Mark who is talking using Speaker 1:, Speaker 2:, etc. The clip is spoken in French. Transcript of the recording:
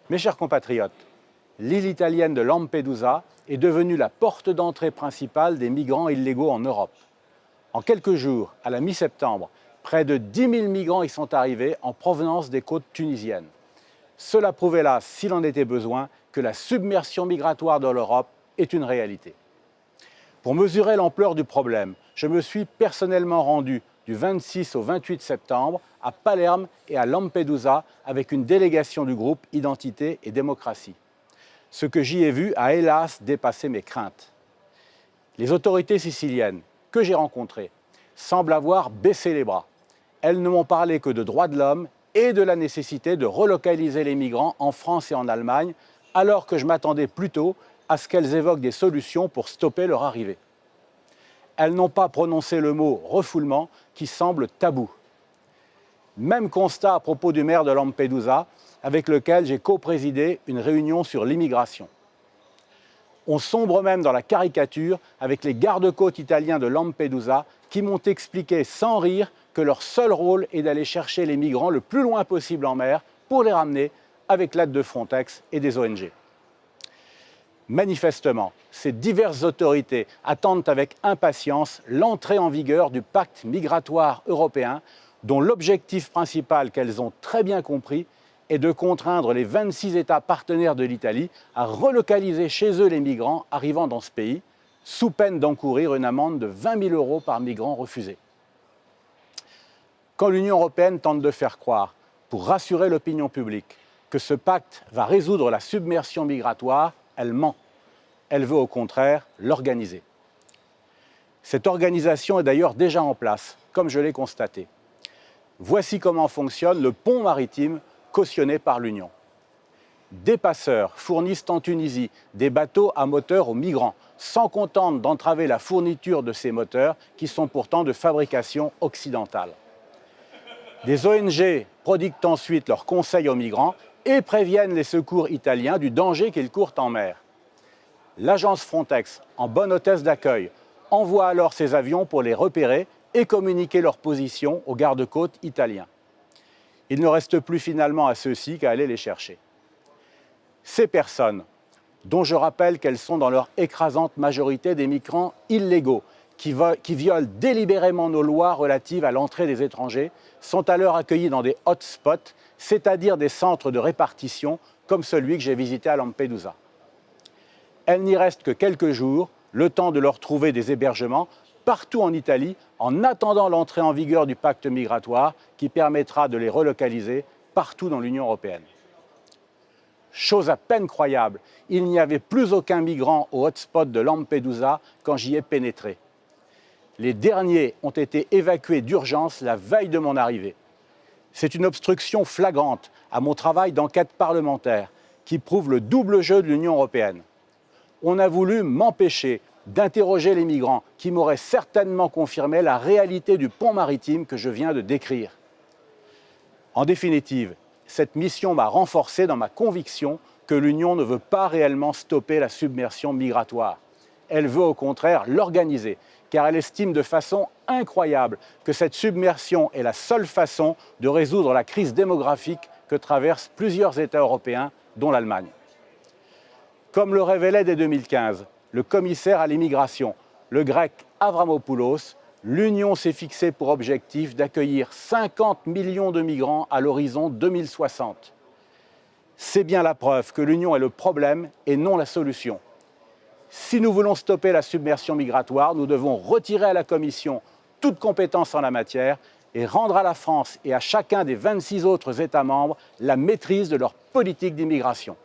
Speaker 1: Mes chers compatriotes, l'île italienne de Lampedusa est devenue la porte d'entrée principale des migrants illégaux en Europe. En quelques jours, à la mi-septembre, près de 10 000 migrants y sont arrivés en provenance des côtes tunisiennes. Cela prouve hélas, s'il en était besoin, que la submersion migratoire de l'Europe est une réalité. Pour mesurer l'ampleur du problème, je me suis personnellement rendu du 26 au 28 septembre à Palerme et à Lampedusa avec une délégation du groupe Identité et Démocratie. Ce que j'y ai vu a hélas dépassé mes craintes. Les autorités siciliennes que j'ai rencontrées semblent avoir baissé les bras. Elles ne m'ont parlé que de droits de l'homme et de la nécessité de relocaliser les migrants en France et en Allemagne, alors que je m'attendais plutôt à ce qu'elles évoquent des solutions pour stopper leur arrivée. Elles n'ont pas prononcé le mot « refoulement » qui semble tabou. Même constat à propos du maire de Lampedusa, avec lequel j'ai co-présidé une réunion sur l'immigration. On sombre même dans la caricature avec les gardes-côtes italiens de Lampedusa qui m'ont expliqué sans rire que leur seul rôle est d'aller chercher les migrants le plus loin possible en mer pour les ramener avec l'aide de Frontex et des ONG. Manifestement, ces diverses autorités attendent avec impatience l'entrée en vigueur du pacte migratoire européen dont l'objectif principal qu'elles ont très bien compris est de contraindre les 26 États partenaires de l'Italie à relocaliser chez eux les migrants arrivant dans ce pays, sous peine d'encourir une amende de 20 000 € par migrant refusé. Quand l'Union européenne tente de faire croire, pour rassurer l'opinion publique, que ce pacte va résoudre la submersion migratoire, elle ment. Elle veut au contraire l'organiser. Cette organisation est d'ailleurs déjà en place, comme je l'ai constaté. Voici comment fonctionne le pont maritime cautionné par l'Union. Des passeurs fournissent en Tunisie des bateaux à moteur aux migrants, sans contente d'entraver la fourniture de ces moteurs qui sont pourtant de fabrication occidentale. Des ONG prodiguent ensuite leurs conseils aux migrants et préviennent les secours italiens du danger qu'ils courent en mer. L'agence Frontex, en bonne hôtesse d'accueil, envoie alors ses avions pour les repérer et communiquer leur position aux gardes-côtes italiens. Il ne reste plus finalement à ceux-ci qu'à aller les chercher. Ces personnes, dont je rappelle qu'elles sont dans leur écrasante majorité des migrants illégaux, qui violent délibérément nos lois relatives à l'entrée des étrangers, sont alors accueillis dans des hotspots, c'est-à-dire des centres de répartition comme celui que j'ai visité à Lampedusa. Elles n'y restent que quelques jours, le temps de leur trouver des hébergements partout en Italie, en attendant l'entrée en vigueur du pacte migratoire qui permettra de les relocaliser partout dans l'Union européenne. Chose à peine croyable, il n'y avait plus aucun migrant au hotspot de Lampedusa quand j'y ai pénétré. Les derniers ont été évacués d'urgence la veille de mon arrivée. C'est une obstruction flagrante à mon travail d'enquête parlementaire qui prouve le double jeu de l'Union européenne. On a voulu m'empêcher d'interroger les migrants qui m'auraient certainement confirmé la réalité du pont maritime que je viens de décrire. En définitive, cette mission m'a renforcé dans ma conviction que l'Union ne veut pas réellement stopper la submersion migratoire. Elle veut au contraire l'organiser, car elle estime de façon incroyable que cette submersion est la seule façon de résoudre la crise démographique que traversent plusieurs États européens, dont l'Allemagne. Comme le révélait dès 2015 le commissaire à l'immigration, le grec Avramopoulos, l'Union s'est fixée pour objectif d'accueillir 50 millions de migrants à l'horizon 2060. C'est bien la preuve que l'Union est le problème et non la solution. Si nous voulons stopper la submersion migratoire, nous devons retirer à la Commission toute compétence en la matière et rendre à la France et à chacun des 26 autres États membres la maîtrise de leur politique d'immigration.